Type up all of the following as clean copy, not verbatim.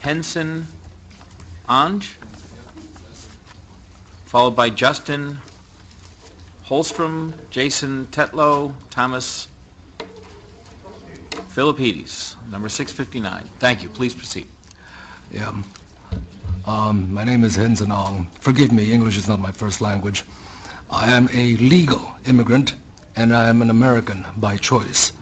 Henson Ange, followed by Justin Holstrom, Jason Tetlow, Thomas Philippides, number 659. Thank you. Please proceed. Yeah. My name is Henson Ong. Forgive me, English is not my first language. I am a legal immigrant, and I am an American by choice.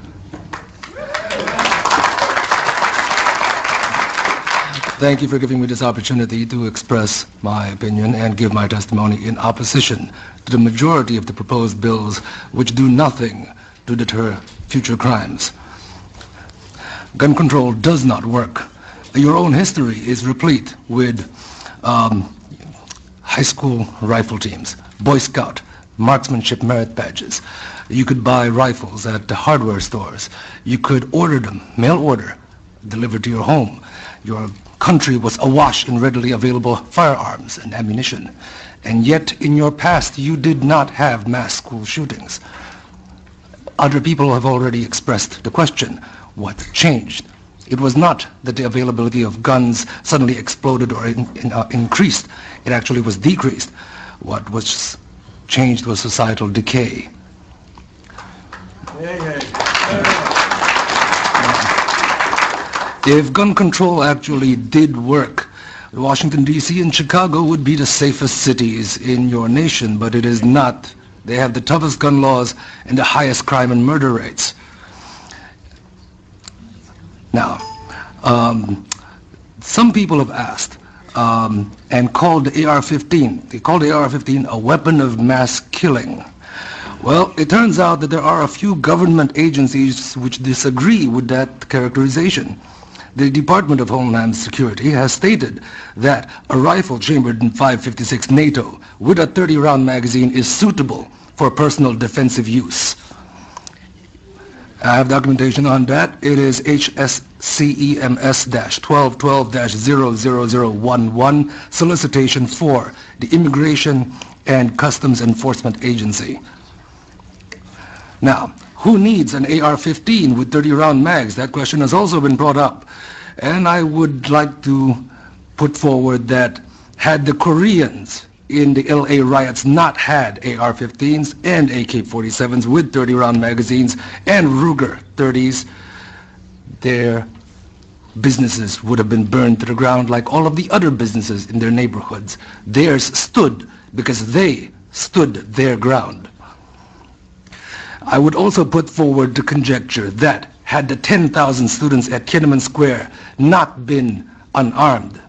Thank you for giving me this opportunity to express my opinion and give my testimony in opposition to the majority of the proposed bills which do nothing to deter future crimes. Gun control does not work. Your own history is replete with high school rifle teams, Boy Scout, marksmanship merit badges. You could buy rifles at the hardware stores. You could order them, mail order, delivered to your home. Your country was awash in readily available firearms and ammunition. And yet, in your past, you did not have mass school shootings. Other people have already expressed the question, what changed? It was not that the availability of guns suddenly exploded or increased. It actually was decreased. What was changed was societal decay. If gun control actually did work, Washington, D.C. and Chicago would be the safest cities in your nation, but it is not. They have the toughest gun laws and the highest crime and murder rates. Now, some people have asked and called the AR-15. They called the AR-15 a weapon of mass killing. Well, it turns out that there are a few government agencies which disagree with that characterization. The Department of Homeland Security has stated that a rifle chambered in 5.56 NATO with a 30-round magazine is suitable for personal defensive use. I have documentation on that. It is HSCEMS-1212-00011, solicitation for the Immigration and Customs Enforcement Agency. Now, who needs an AR-15 with 30-round mags? That question has also been brought up. And I would like to put forward that had the Koreans in the LA riots not had AR-15s and AK-47s with 30-round magazines and Ruger 30s, their businesses would have been burned to the ground like all of the other businesses in their neighborhoods. Theirs stood because they stood their ground. I would also put forward the conjecture that had the 10,000 students at Tiananmen Square not been unarmed,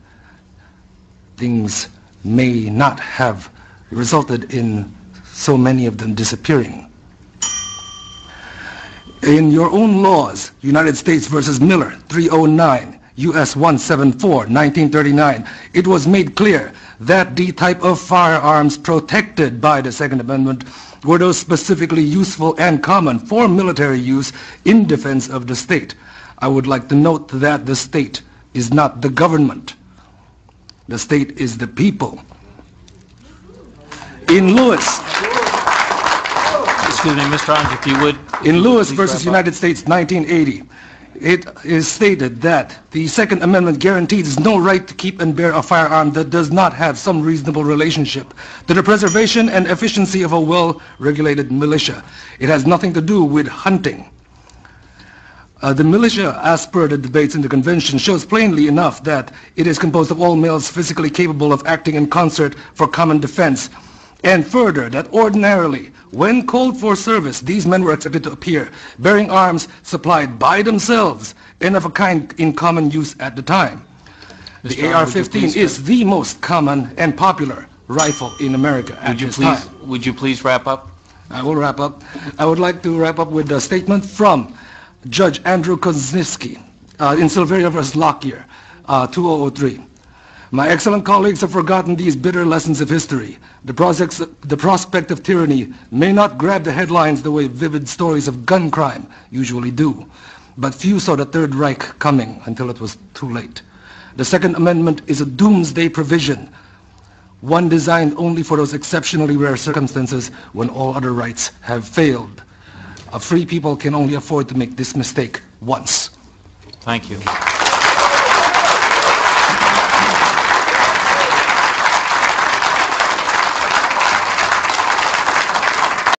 things may not have resulted in so many of them disappearing. In your own laws, United States versus Miller, 309, U.S. 174, 1939, it was made clear that the type of firearms protected by the Second Amendment were those specifically useful and common for military use in defense of the state. I would like to note that the state is not the government. The state is the people. In Lewis, excuse me, Mr. Ong, if you would. In Lewis versus United States, 1980, it is stated that the Second Amendment guarantees no right to keep and bear a firearm that does not have some reasonable relationship to the preservation and efficiency of a well-regulated militia. It has nothing to do with hunting. The militia, as per the debates in the convention, shows plainly enough that it is composed of all males physically capable of acting in concert for common defense. And further, that ordinarily, when called for service, these men were expected to appear bearing arms supplied by themselves and of a kind in common use at the time. The AR-15 is the most common and popular rifle in America at this time. Would you please wrap up? I will wrap up. I would like to wrap up with a statement from Judge Andrew Kozinski in Silveria vs. Lockyer, 2003. My excellent colleagues have forgotten these bitter lessons of history. The prospect of tyranny may not grab the headlines the way vivid stories of gun crime usually do, but few saw the Third Reich coming until it was too late. The Second Amendment is a doomsday provision, one designed only for those exceptionally rare circumstances when all other rights have failed. A free people can only afford to make this mistake once. Thank you.